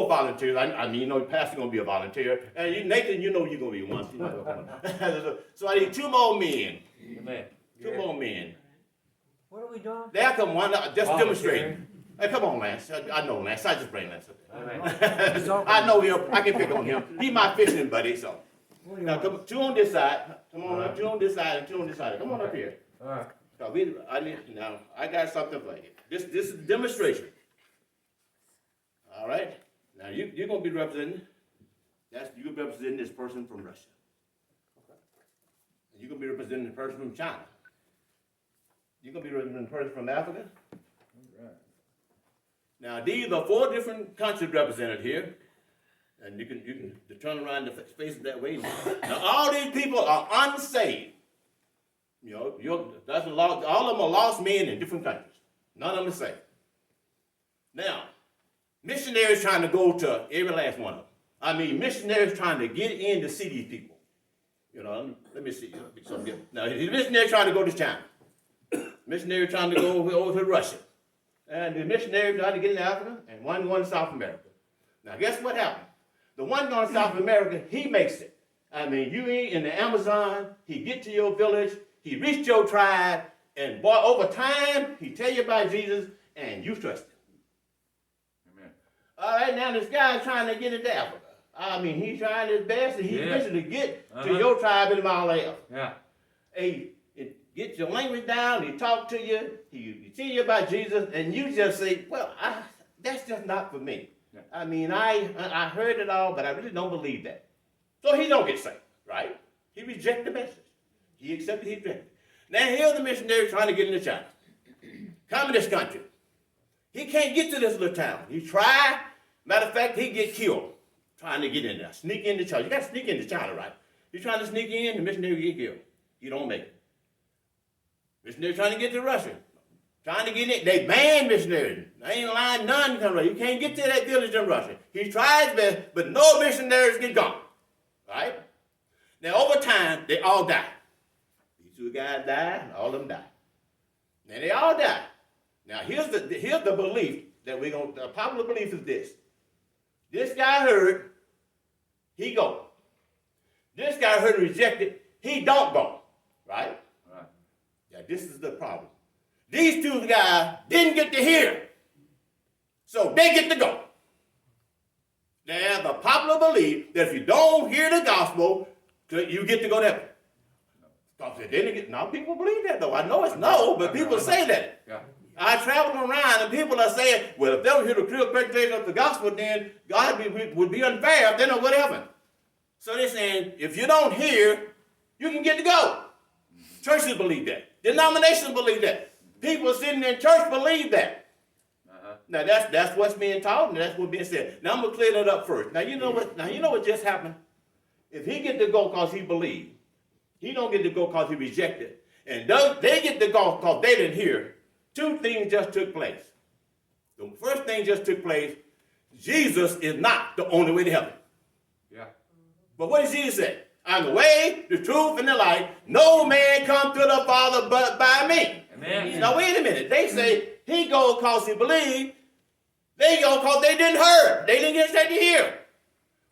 more volunteers. I mean, you know, Pastor's going to be a volunteer. And Nathan, you know you're going to be one. So I need 2 more men. Amen. 2 more men. What are we doing? There come one, just demonstrating. Hey, come on, Lance. I know Lance. I just bring Lance up there. I know him. I can pick on him. He my fishing buddy, so. What do you Now, want? come 2 on this side. Come on, 2 on this side and 2 on this side. Come on up here. All right. Now, I got something for you. This is a demonstration. All right? Now, you're going to be representing, you're representing this person from Russia. And you're going to be representing the person from China. You're going to be representing the person from Africa. Now, these are 4 different countries represented here. And you can turn around the faces that way. Now, all these people are unsaved. You know, that's all of them are lost men in different countries. None of them are saved. Now, missionaries trying to go to every last one of them. I mean, missionaries trying to get in to see these people. You know, let me see. Now, the missionary trying to go to China. Missionary trying to go over to Russia. And the missionary trying to get in Africa, and one going to South America. Now, guess what happened? The one going to South America, he makes it. I mean, you ain't in the Amazon, he get to your village, he reached your tribe, and boy, over time, he tell you about Jesus, and you trust him. Amen. All right, now this guy's trying to get into Africa. I mean, he's trying his best, and he's wishing to get to your tribe in Malaya. Yeah. He get your language down, he talk to you, he tell you about Jesus, and you just say, well, that's just not for me. Yeah. I mean, I heard it all, but I really don't believe that. So he don't get saved, right? He rejected the message. He accepted, he rejected. Now here's the missionary trying to get into China. Communist country. He can't get to this little town. He tried. Matter of fact, he get killed trying to get in there. Sneak into China. You got to sneak into China, right? You're trying to sneak in, the missionary get killed. You don't make it. Missionary trying to get to Russia. Trying to get in. They banned missionaries. They ain't allowing none to come to Russia. You can't get to that village in Russia. He tries best, but no missionaries get gone. Right? Now, over time, they all die. These 2 guys die, and all of them die. Now, they all die. Now, here's the belief that the popular belief is this. This guy heard, he go. This guy heard and rejected, he don't go. Right? Right. Yeah, this is the problem. These 2 guys didn't get to hear, so they get to go. There's a popular belief that if you don't hear the gospel, you get to go to heaven. Because they didn't get. Now people believe that though. I know it's no, but people say that. Yeah. I travel around and people are saying, well, if they don't hear the clear presentation of the gospel, then God would be unfair if they don't go to heaven. So they're saying, if you don't hear, you can get to go. Churches believe that. Denominations believe that. People sitting in church believe that. Now that's what's being taught and that's what's being said. Now I'm gonna clear that up first. Now you know what just happened? If he get to go because he believed, he don't get to go because he rejected. And they get to go because they didn't hear. 2 things just took place. The first thing just took place, Jesus is not the only way to heaven. Yeah. But what did Jesus say? I'm the way, the truth, and the life. No man come to the Father but by me. Amen. Now wait a minute. They say he go because he believed. They go because they didn't hear. They didn't get that to hear.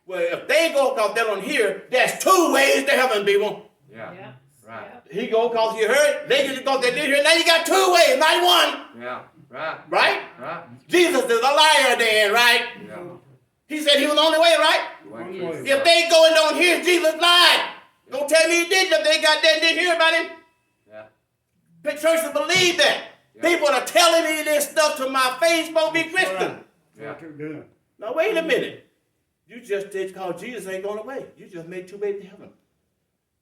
Well, if they go because they don't hear, there's 2 ways to heaven, people. Yeah. Yeah. Right. He go because he heard. They get it because they didn't hear. Now you got 2 ways, not one. Yeah. Right. Right? Right. Jesus is a liar then, right? Yeah. He said he was the only way, right? If they go and don't hear, Jesus lied. Don't tell me he didn't if they got that and didn't hear about him. Yeah. The churches believe that. Yeah. People are telling me this stuff to my face, won't be Christian. Yeah. Now wait a minute. You just did call Jesus ain't going away. You just made 2 ways to heaven.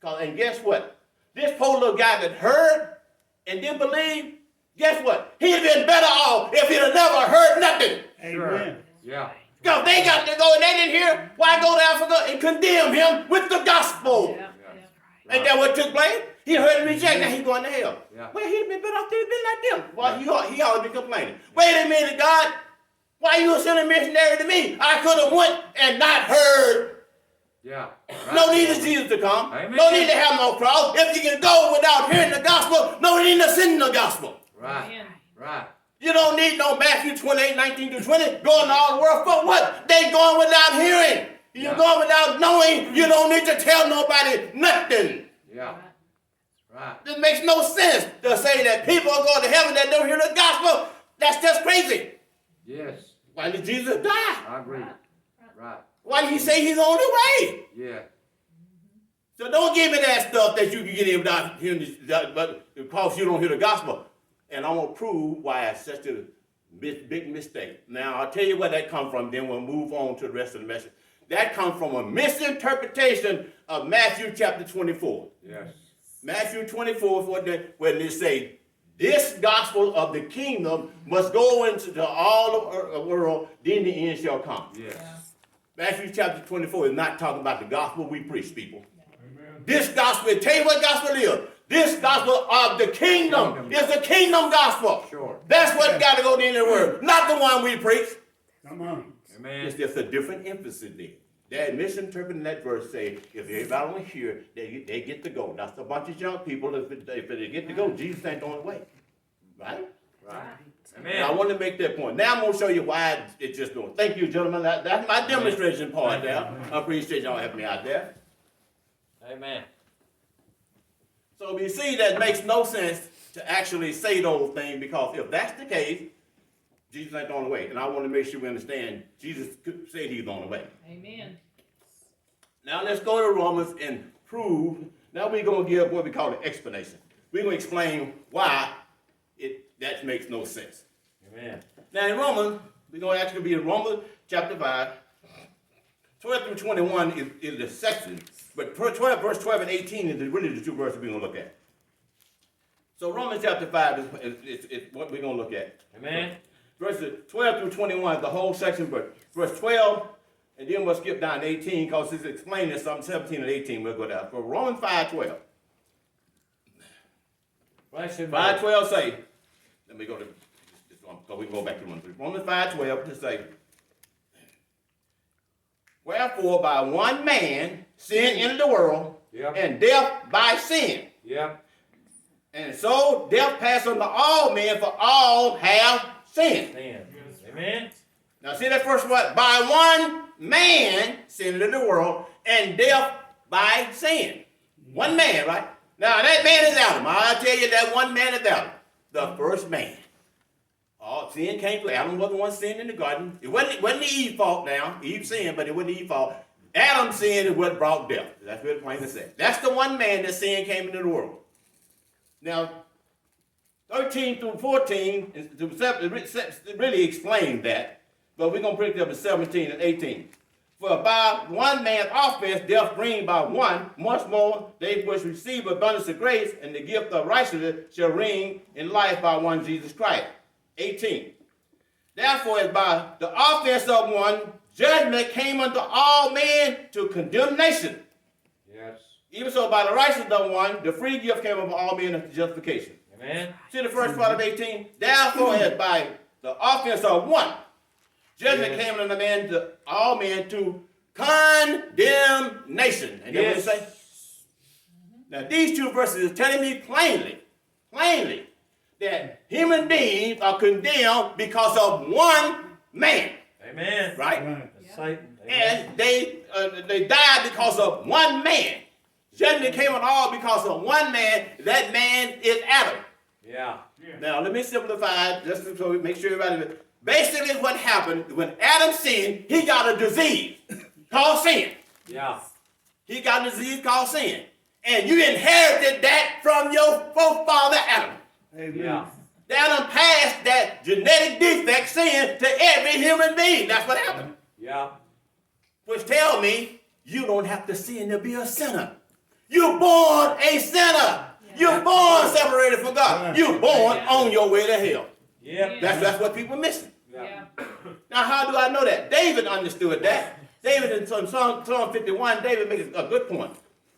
And guess what? This poor little guy that heard and didn't believe, guess what? He'd have been better off if he'd have never heard nothing. Sure. Yeah. Because they got to go and they didn't hear. Why go to Africa and condemn him with the gospel? Yeah. Ain't that what took place? He heard and rejected. Now he's going to hell. Yeah. Well, he'd have been better off to have been like them. Well, he ought to be complaining. Wait a minute, God. Why you sending a missionary to me? I could have went and not heard. Yeah. No need of Jesus to come. Amen. No need to have no cross. If you can go without hearing the gospel, no need to send the gospel. Right. Amen. Right. You don't need no Matthew 28, 19 to 20, going all the world for what? They going without hearing. You're Yeah. going without knowing. You don't need to tell nobody nothing. Yeah. Right. It makes no sense to say that people are going to heaven that don't hear the gospel. That's just crazy. Yes. Why did Jesus die? I agree. Right. Why did he say he's on the way? Yeah. So don't give me that stuff that you can get in without hearing this, but because you don't hear the gospel. And I'm going to prove why it's such a big mistake. Now, I'll tell you where that comes from, then we'll move on to the rest of the message. That comes from a misinterpretation of Matthew chapter 24. Yes. Matthew 24, when they say, this gospel of the kingdom must go into all of the world, then the end shall come. Yes. Matthew chapter 24 is not talking about the gospel we preach, people. Amen. This gospel, tell you what gospel is. This gospel of the kingdom is the kingdom gospel. Sure. That's what got to go in the word, not the one we preach. Come on. Amen. It's just a different emphasis there. They're misinterpreting that verse, say, if everybody don't hear, they get to go. That's a bunch of young people. If they get to go, Jesus ain't on the way. Right? Right. And I Amen. want to make that point. Now I'm going to show you why it's just doing. Thank you, gentlemen. That's my demonstration part there. I appreciate y'all having me out there. Amen. So we see that it makes no sense to actually say those things, because if that's the case, Jesus ain't on the way. And I want to make sure we understand Jesus said he's on the way. Amen. Now let's go to Romans and prove. Now we're going to give what we call an explanation. We're going to explain why that makes no sense. Amen. Now in Romans, we're going to actually be in Romans chapter 5. 12 through 21 is the section, but verse 12 and 18 is really the two verses we're going to look at. So Romans chapter 5 is what we're going to look at. Amen. Verses 12 through 21 is the whole section, but verse 12, and then we'll skip down to 18 because it's explaining something. 17 and 18 we'll go down. For Romans 5:12. 5:12 say, let me go to this one, so we can go back to Romans 5:12 to say, wherefore by one man sin entered the world, Yep. and death by sin. Yep. And so death passed unto all men, for all have sinned. Stand. Amen. Now see that first one, by one man sin entered the world, and death by sin. One man, right? Now that man is Adam. I'll tell you that one man is Adam, the first man. All sin came to Adam. Was the one sin in the garden. It wasn't Eve's fault now. Eve sinned, but it wasn't Eve's fault. Adam's sin is what brought death. That's what it's plain to say. That's the one man that sin came into the world. Now, 13 through 14 really explain that, but we're going to break it up to 17 and 18. For by one man's offense, death reigned by one, much more they which receive abundance of grace and the gift of righteousness shall reign in life by one Jesus Christ. 18. Therefore, as by the offense of one, judgment came unto all men to condemnation. Yes. Even so, by the righteousness of one, the free gift came unto all men unto justification. Amen. See the first part of 18? Therefore, as by the offense of one, judgment came unto man to all men to condemnation. And then what it say? Now, these two verses are telling me plainly, that human beings are condemned because of one man. Amen. Right? Right. Satan. Amen. And they died because of one man. Judgment came on all because of one man. That man is Adam. Yeah. Now, let me simplify just so we make sure everybody. Basically, what happened when Adam sinned, he got a disease called sin. Yeah. He got a disease called sin. And you inherited that from your forefather Adam. Amen. Yeah. Adam passed that genetic defect sin to every human being. That's what happened. Yeah. Which tell me you don't have to sin to be a sinner. You're born a sinner. You're born separated from God. You're born on your way to hell. Yep. That's what people are missing. Yeah. Now, how do I know that? David understood that. David in Psalm 51, David makes a good point.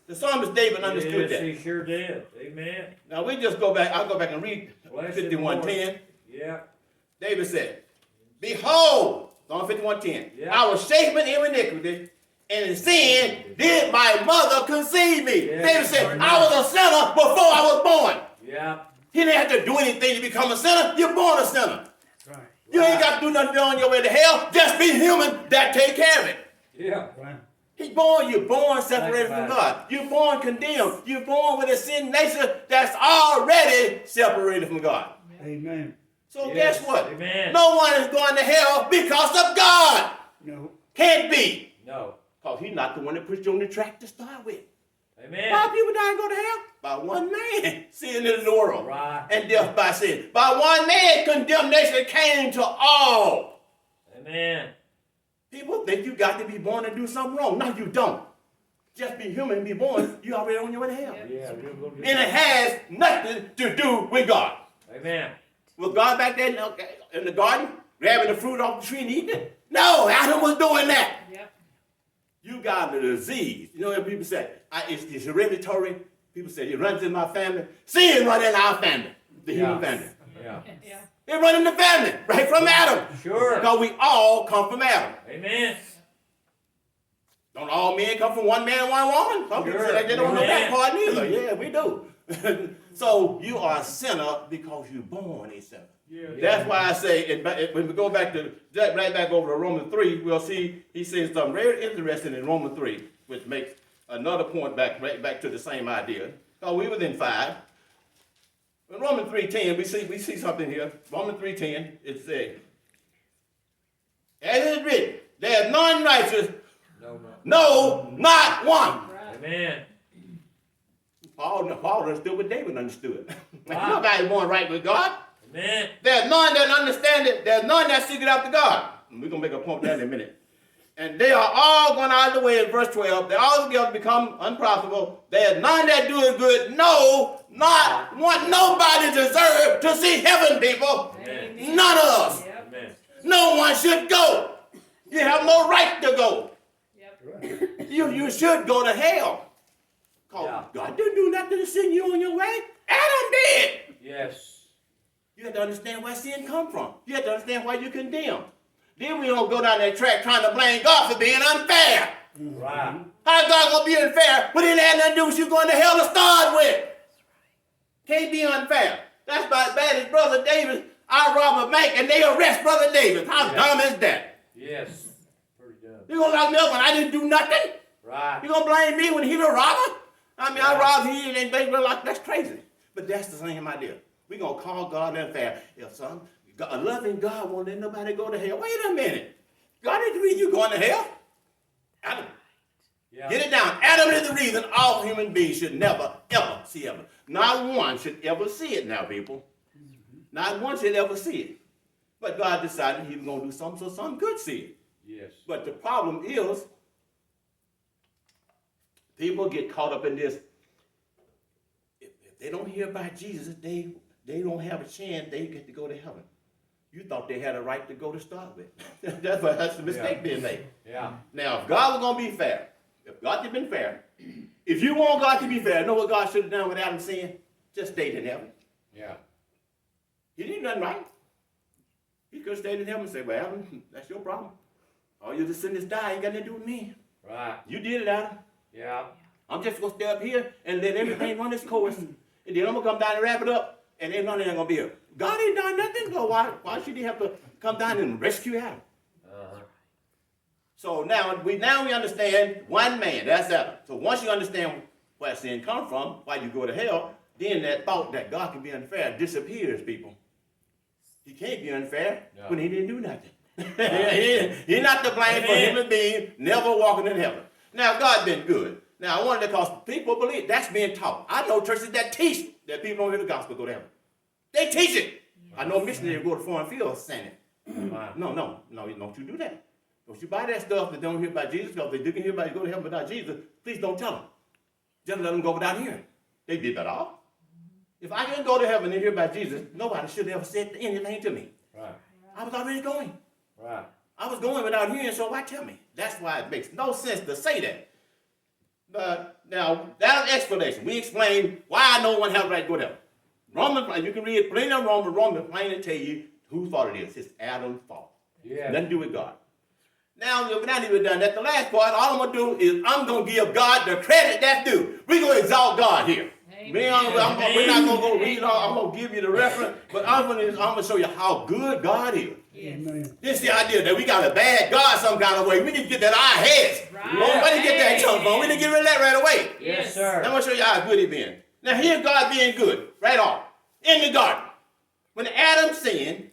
The psalmist David understood Yes, that. he sure did. Amen. Now, we just go back. I'll go back and read Bless 51:10. Yeah. David said, behold, Psalm 51:10, Yeah. I was shapen in iniquity, and in sin did my mother conceive me. Yeah. David said, I was a sinner before I was born. Yeah. He didn't have to do anything to become a sinner. You're born a sinner. You ain't got to do nothing on your way to hell. Just be human. That take care of it. Yeah. Right. You're born separated from God. You're born condemned. You're born with a sin nature that's already separated from God. Amen. So Yes. guess what? Amen. No one is going to hell because of God. No. Can't be. No. Because he's not the one that put you on the track to start with. Amen. Why people die and go to hell? By one man, sin in the world. Right. And death by sin. By one man, condemnation came to all. Amen. People think you got to be born and do something wrong. No, you don't. Just be human and be born. You already on your way to hell. Yeah. We'll go do And it has nothing to do with God. Amen. Was God back there in the garden grabbing the fruit off the tree and eating it? No, Adam was doing that. Yep. You got a disease. You know what people say? It's hereditary. People say it runs in my family. Sin run in our family, the human family. Yeah. Yeah. It run in the family, right from Adam. Sure. Because we all come from Adam. Amen. Don't all men come from one man and one woman? Some people say like they don't know that Amen. part neither. Yeah, we do. So you are a sinner because you're born a sinner. Yeah. That's why I say, when we go back to, right back over to Romans 3, we'll see he says something very interesting in Romans 3, which makes another point right back to the same idea. So we was in 5. In Romans 3:10, we see something here. Romans 3:10, it says, as it is written, there is none righteous, no, not one. Right. Amen. Paul understood what David understood. Wow. Nobody's born right with God. Amen. There's none that understand it. There's none that seek it after God. We're going to make a point there in a minute. And they are all gone out of the way in verse 12. They all together become unprofitable. There's none that do it good. No, not one. Nobody deserves to see heaven, people. Amen. None of us. Yep. Amen. No one should go. You have no right to go. Yep. You should go to hell. Because Yeah. God didn't do nothing to send you on your way. Adam did. Yes. You have to understand where sin come from. You have to understand why you condemn. Then we don't go down that track trying to blame God for being unfair. Right. How God gonna be unfair when it had nothing to do with you going to hell to start with? Can't be unfair. That's about as bad as Brother David. I rob a bank and they arrest Brother David. How dumb is that? Yes. Pretty dumb. You gonna lock me up when I didn't do nothing? Right. You gonna blame me when he the robber? I mean, I robbed him and they were like, that's crazy. But that's the same idea. We're going to call God unfair. If a loving God won't let nobody go to hell. Wait a minute. God is the reason you're going to hell. Adam. Yeah. Get it down. Adam is the reason all human beings should never, ever see heaven. Not one should ever see it now, people. Not one should ever see it. But God decided he was going to do something so some could see it. Yes. But the problem is, people get caught up in this. If they don't hear about Jesus, they don't have a chance. They get to go to heaven. You thought they had a right to go to start with. That's the mistake being made. Yeah. Now, if God was going to be fair, if God had been fair, if you want God to be fair, you know what God should have done with Adam sin? Just stayed in heaven. Yeah. He didn't do nothing right. He could have stayed in heaven and said, well, Adam, that's your problem. All your descendants die, ain't got nothing to do with me. Right. You did it, Adam. Yeah. I'm just going to stay up here and let everything run its course. And then I'm going to come down and wrap it up, and ain't nothing going to be here. God ain't done nothing, so why should he have to come down and rescue Adam? Uh-huh. So now we understand one man, that's Adam. So once you understand where sin comes from, why you go to hell, then that thought that God can be unfair disappears, people. He can't be unfair when he didn't do nothing. He's not to blame for human beings never walking in heaven. Now, God been good. Now, I wanted to cause people believe that's being taught. I know churches that teach that people don't hear the gospel go to heaven. They teach it. I know missionaries go to foreign fields saying it. No, don't you do that. Don't you buy that stuff that don't hear about Jesus, because if they do hear about you go to heaven without Jesus, please don't tell them. Just let them go without hearing. They did that all. If I didn't go to heaven and hear about Jesus, nobody should have ever said anything to me. Right. I was already going. Right. I was going without hearing, so why tell me? That's why it makes no sense to say that. But now, that's an explanation. We explain why no one has the right to go to heaven. Romans, you can read plain and Romans plainly tell you whose fault it is. It's Adam's fault. Yeah. Nothing to do with God. Now, if not even done that, the last part, all I'm going to do is I'm going to give God the credit that's due. We're going to exalt God here. We're not going to go read all. I'm going to give you the reference, but I'm going to show you how good God is. Amen. This is the idea that we got a bad God some kind of way. We need to get that out of our heads. Right. Where did you get that junk from? We need to get rid of that right away. Yes, sir. I'm going to show you how good he been. Now, here's God being good, right off, in the garden. When Adam sinned,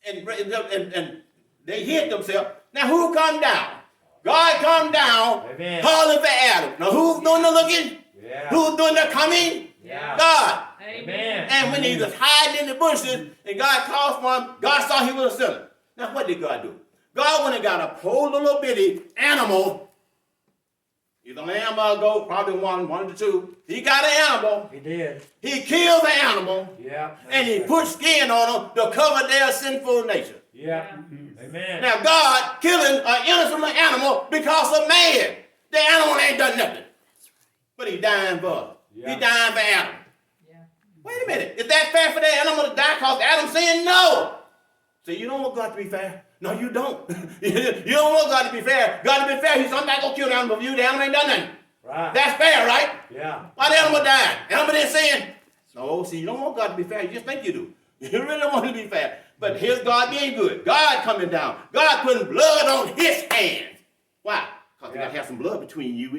and they hid themselves, now who come down? God come down, Amen. calling for Adam. Now, who's doing the looking? Yeah. Who's doing the coming? Yeah. God. Amen. And when he was hiding in the bushes, and God called for him, God saw he was a sinner. Now, what did God do? God went and got a poor little bitty animal, either lamb or a goat, probably one of the two. He got an animal. He did. He killed the animal, Yeah. and he put skin on them to cover their sinful nature. Yeah. Amen. Now, God killing an innocent little animal because of man. The animal ain't done nothing. But he dying for us. Yeah. He dying for Adam. Yeah. Wait a minute. Is that fair for that animal to die because Adam saying no? So you don't want God to be fair? No, you don't. You don't want God to be fair. God to be fair. He's I'm not going to kill the animal for you. The animal ain't done nothing. Right. That's fair, right? Yeah. Why the animal died? Animal didn't sin. No, see, you don't want God to be fair. You just think you do. You really don't want to be fair. But here's God being good. God coming down. God putting blood on his hands. Why? Because you got to have some blood between you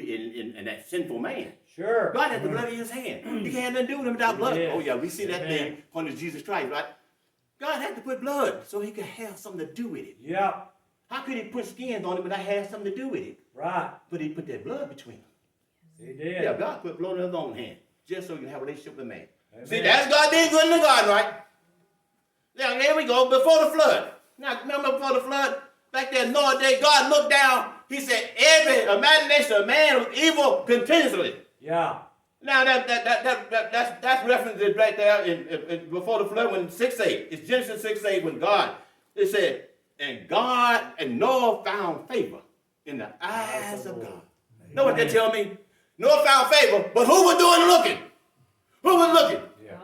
and that sinful man. Sure. God had the blood in his hand. You can't have nothing to do with him without blood. Yes. Oh, yeah, we see that Amen. thing on Jesus Christ, right? God had to put blood so he could have something to do with it. Yeah. How could he put skins on it without having something to do with it? Right. But he put that blood between them. He did. Yeah, God put blood in his own hand just so you can have a relationship with man. Amen. See, that's God being good in the garden, right? Now, there we go, before the flood. Now, remember before the flood? Back there in Noah day, God looked down. He said, every imagination of man was evil continuously. Yeah. Now, that's referenced right there in before the flood when 6:8. It's Genesis 6:8 when God, it said, and God and Noah found favor in the eyes of God. Know what that tell me? Noah found favor, but who was doing the looking? Who was looking? Yeah.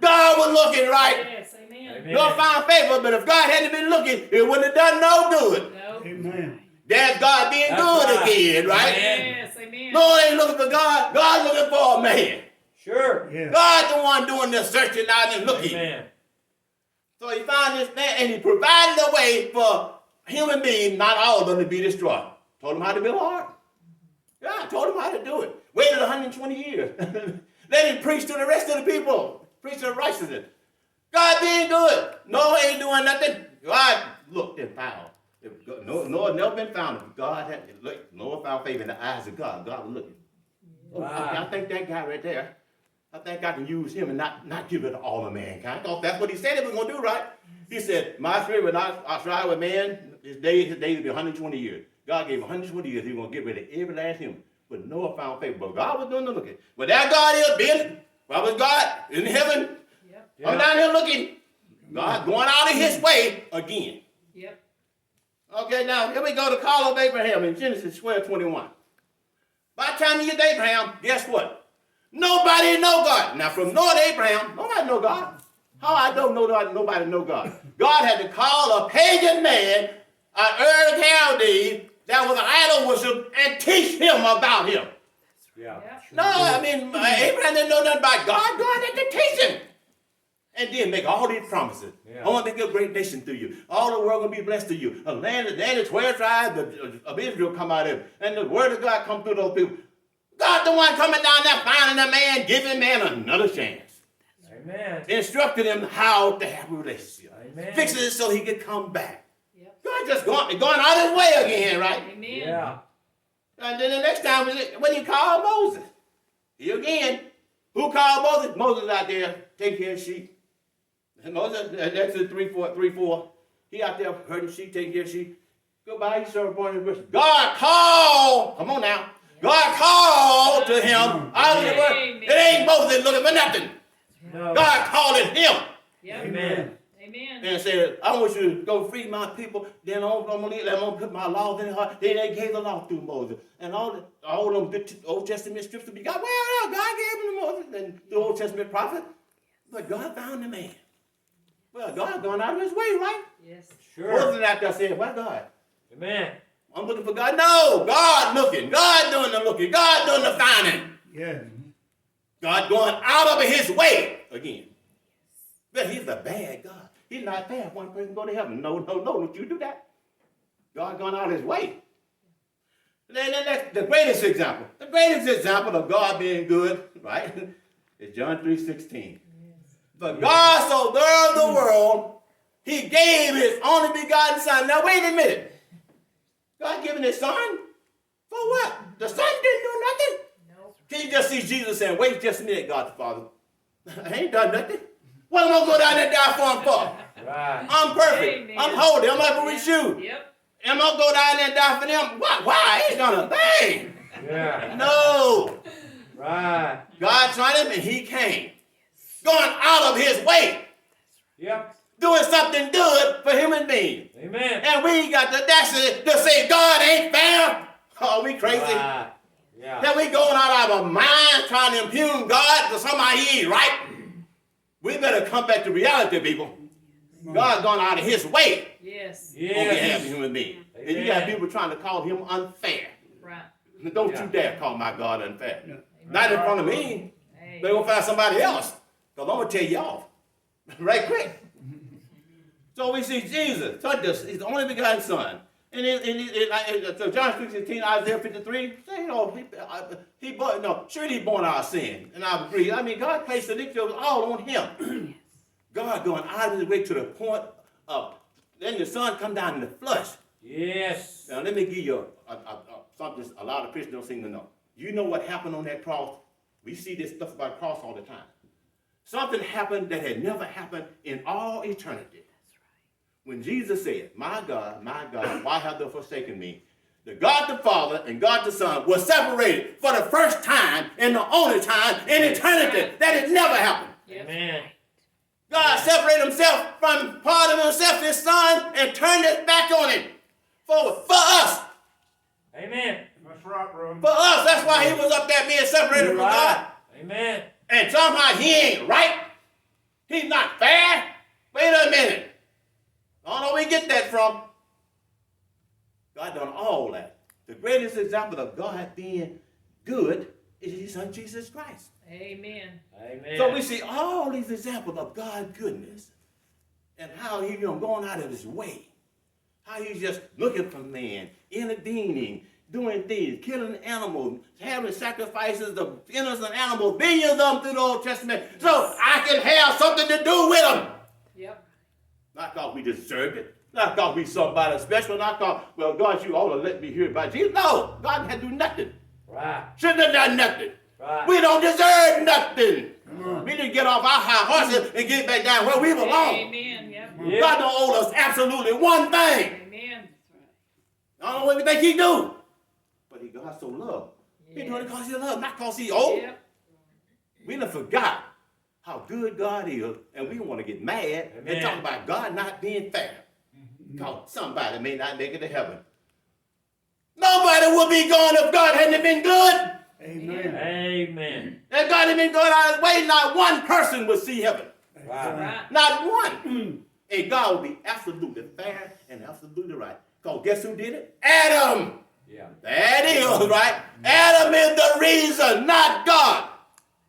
God was looking, right? Yes, amen. Amen. Noah found favor, but if God hadn't been looking, it wouldn't have done no good. No. Amen. That's God being That's good right. again, right? Yes, amen. Noah ain't looking for God. God's looking for a man. Sure. Yeah. God's the one doing the searching out and looking. Amen. So he found this man and he provided a way for human beings, not all of them, to be destroyed. Told him how to build an ark. Yeah, told him how to do it. Waited 120 years. Then he preached to the rest of the people. Preached to the righteousness. God being good. Noah ain't doing nothing. God looked and found. Noah never been found. God had look. Noah found favor in the eyes of God. God was looking. Wow. I think that guy right there, I think I can use him and not give it to all of mankind. Because that's what he said he was going to do, right? He said, my spirit will not strive with man. His days will be 120 years. God gave him 120 years. He was going to get rid of every last human. But Noah found favor. But God was doing the looking. But that God is building. Why was God in heaven? Yep. I'm down here looking. God going out of his way again. Yep. Okay, now here we go to call of Abraham in Genesis 12:21. By the time you get to Abraham, guess what? Nobody know God. Now from Noah to Abraham, nobody know God. How I don't know nobody know God? God had to call a pagan man, an Ur the Chaldees, that was an idol worship, and teach him about him. Yeah. Yep. No, I mean, Abraham didn't know nothing about God. God had to teach him. And then make all these promises. Yeah. I want to make a great nation through you. All the world will be blessed through you. A land of 12 tribes of Israel come out of it. And the word of God come through those people. God the one coming down there, finding a man, giving man another chance. Amen. Instructing him how to have a relationship. Amen. Fixing it so he could come back. Yep. God just going out his way again, right? Amen. Yeah. And then the next time was when he called Moses. He again. Who called Moses? Moses out there taking care of sheep. And Moses, Exodus 3:4. He out there herding sheep, taking care of sheep. Goodbye, he served born in the bush. God called. Come on now. God called to him out of the bush. Amen. It ain't Moses looking for nothing. No. God calling him Yep. Amen. Amen. and said, I want you to go free my people. Then I'm going to put my laws in their heart. Then they gave the law through Moses. And all them good Old Testament scripts to be God. Well, God gave them to Moses and the Old Testament prophet. But God found the man. Well, God gone out of his way, right? Yes. Sure. Moses out there saying, well, God, Amen. I'm looking for God. No, God looking. God doing the looking. God doing the finding. Yeah. God going out of his way again. But he's a bad God. He's not fair. One person go to heaven. No, don't you do that. God gone out of his way. Then that's the greatest example. The greatest example of God being good, right, is John 3:16. But God so loved the world, he gave his only begotten son. Now wait a minute. God giving his son? For what? The son didn't do nothing. No. Can you just see Jesus saying, wait just a minute, God the Father. I ain't done nothing. What am I going to go down there and die for him for? Right. I'm perfect. Amen. I'm holy. I'm like a rich shoe. Yep. Am I going to go down there and die for them? Why? I ain't done a thing. Yeah. No. Right. God tried him and he came. Going out of his way. Yep. Doing something good for human beings. Amen. And we got the audacity to say God ain't fair. Oh, we crazy. Right. Yeah. That we going out of our mind trying to impugn God to somebody he ain't right. We better come back to reality, people. God's gone out of his way Yes. on behalf Yes. of human beings. And you got people trying to call him unfair. Right. Don't Yeah. you dare call my God unfair. Amen. Not in front of me. Hey. They're going to find somebody else. Because I'm going to tell you off. Right quick. So we see Jesus, he's the only begotten son. So John 3:16, Isaiah 53, say, surely he borne our sin. And I agree. I mean, God placed the iniquity all on him. God going out of his way to the point of, then the son come down in the flesh. Yes. Now let me give you something a lot of Christians don't seem to know. You know what happened on that cross? We see this stuff about the cross all the time. Something happened that had never happened in all eternity. When Jesus said, my God, why have thou forsaken me? The God the Father and God the Son were separated for the first time and the only time in eternity. That had never happened. Yep. Amen. God separated himself from part of himself, his son, and turned his back on him. For us. Amen. That's right, bro. For us. That's why he was up there being separated You're from right. God. Amen. And somehow he ain't right. He's not fair. Wait a minute. I don't know where we get that from. God done all that. The greatest example of God being good is his son Jesus Christ. Amen. Amen. So we see all these examples of God's goodness and how he's going out of his way. How he's just looking for man, intervening, doing things, killing animals, having sacrifices of innocent animals, billions of them through the Old Testament, so I can have something to do with them. Yep. Not because we deserve it. Not because we somebody special. Not because, well, God, you ought to let me hear about Jesus. No, God had to do nothing. Right. Shouldn't have done nothing. Right. We don't deserve nothing. We need to get off our high horses and get back down where we belong. Amen. Yep. Yeah. God don't owe us absolutely one thing. Amen. I don't know what we think he do. But he God so loved. He doing it Yes. because he loved, not because he owed. Yep. We done forgot how good God is, and we want to get mad and Amen. talk about God not being fair. Because somebody may not make it to heaven. Nobody would be gone if God hadn't been good. Amen. Amen. If God had been going out of his way, not one person would see heaven. Right. Right. Not one. And God would be absolutely fair and absolutely right. Because guess who did it? Adam. Yeah. That is right. Adam is the reason, not God.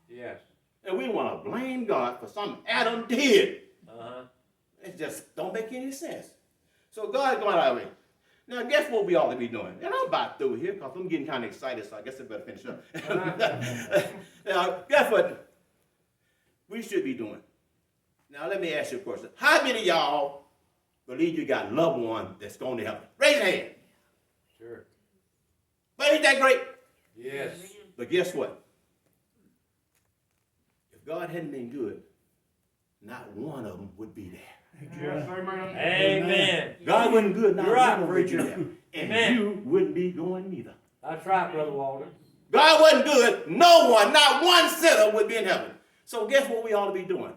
Yes. And we want to blame God for something Adam did. Uh-huh. It just don't make any sense. So God's going out of it. Now, guess what we ought to be doing? And I'm about through here because I'm getting kind of excited, so I guess I better finish up. Now, guess what we should be doing? Now, let me ask you a question. How many of y'all believe you got loved one that's going to heaven? Raise your hand. Sure. But ain't that great? Yes. But guess what? If God hadn't been good, not one of them would be there. Yes, amen. Amen. God wasn't good, not You're right, one would be preacher. there. And Amen. you wouldn't be going neither. That's right, Brother Walter. God wasn't good, no one, not one sinner would be in heaven. So guess what we ought to be doing?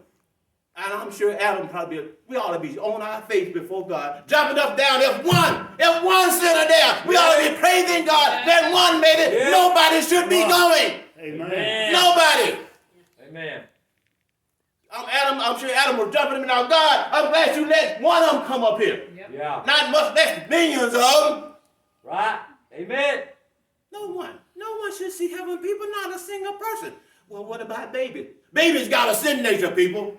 And I'm sure Adam probably, we ought to be on our face before God, jumping up, down. If one sinner there, we ought to be praising God that one made it. Yeah. Nobody should be going. Amen. Nobody. Amen. I'm sure Adam was jumping him now. God, I'm glad you let one of them come up here. Yep. Yeah. Not much less millions of them. Right. Amen. No one should see heaven, people, not a single person. Well, what about babies? Babies got a sin nature, people.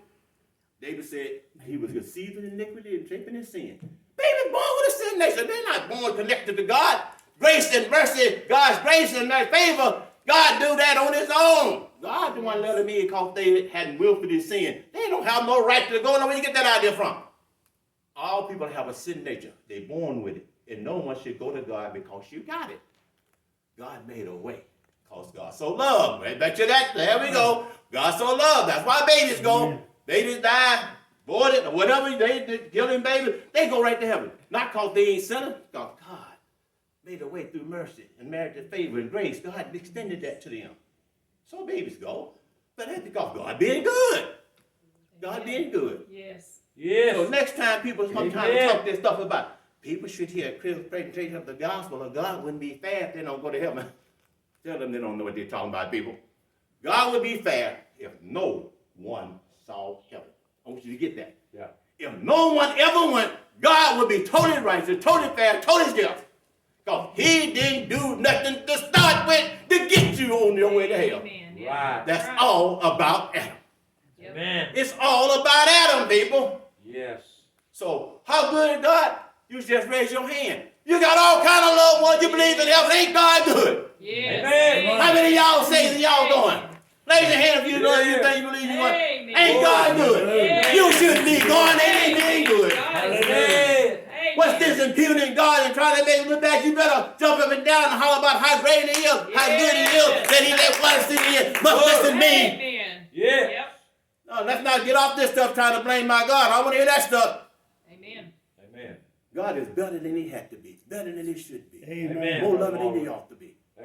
David said he was conceiving iniquity and shaping in sin. Baby born with a sin nature. They're not born connected to God. Grace and mercy, God's grace and favor, God do that on his own. God the one let them in because they hadn't willfully sin. They don't have no right to go. Now where you get that idea from? All people have a sin nature. They're born with it. And no one should go to God because you got it. God made a way because God so loved. Right back to that. There we go. God so loved. That's why babies go. Babies die, aborted, or whatever. They killing baby. They go right to heaven. Not because they ain't sinners. Because God made a way through mercy and merited favor and grace. God extended that to them. So babies go. But that's because God being good. God being good. Yes. Yes. So next time people come trying to Amen. talk this stuff about, people should hear a presentation of the gospel of God wouldn't be fair if they don't go to heaven. Tell them they don't know what they're talking about, people. God would be fair if no one saw heaven. I want you to get that. Yeah. If no one ever went, God would be totally righteous, totally fair, totally just. Because he didn't do nothing to start with to get you on your way to hell. Amen. Yeah. Right. That's all about Adam. Yep. Amen. It's all about Adam, people. Yes. So, how good is God? You just raise your hand. You got all kind of loved ones you believe in heaven. Ain't God good? Yes. Amen. How many of y'all say that y'all going? Raise your hand if you know you think you believe you going. Amen. Ain't God good? Amen. You should be going. Ain't being good. God is Amen. good. Amen. What's this impugning God and trying to make him look bad? You better jump up and down and holler about how great he is, how good he is, that he let one sin in, much less than me. Amen. Yeah. Yep. No, let's not get off this stuff trying to blame my God. I want to hear that stuff. Amen. Amen. God is better than he had to be, better than he should be, Amen. Amen. more loving than he ought to be.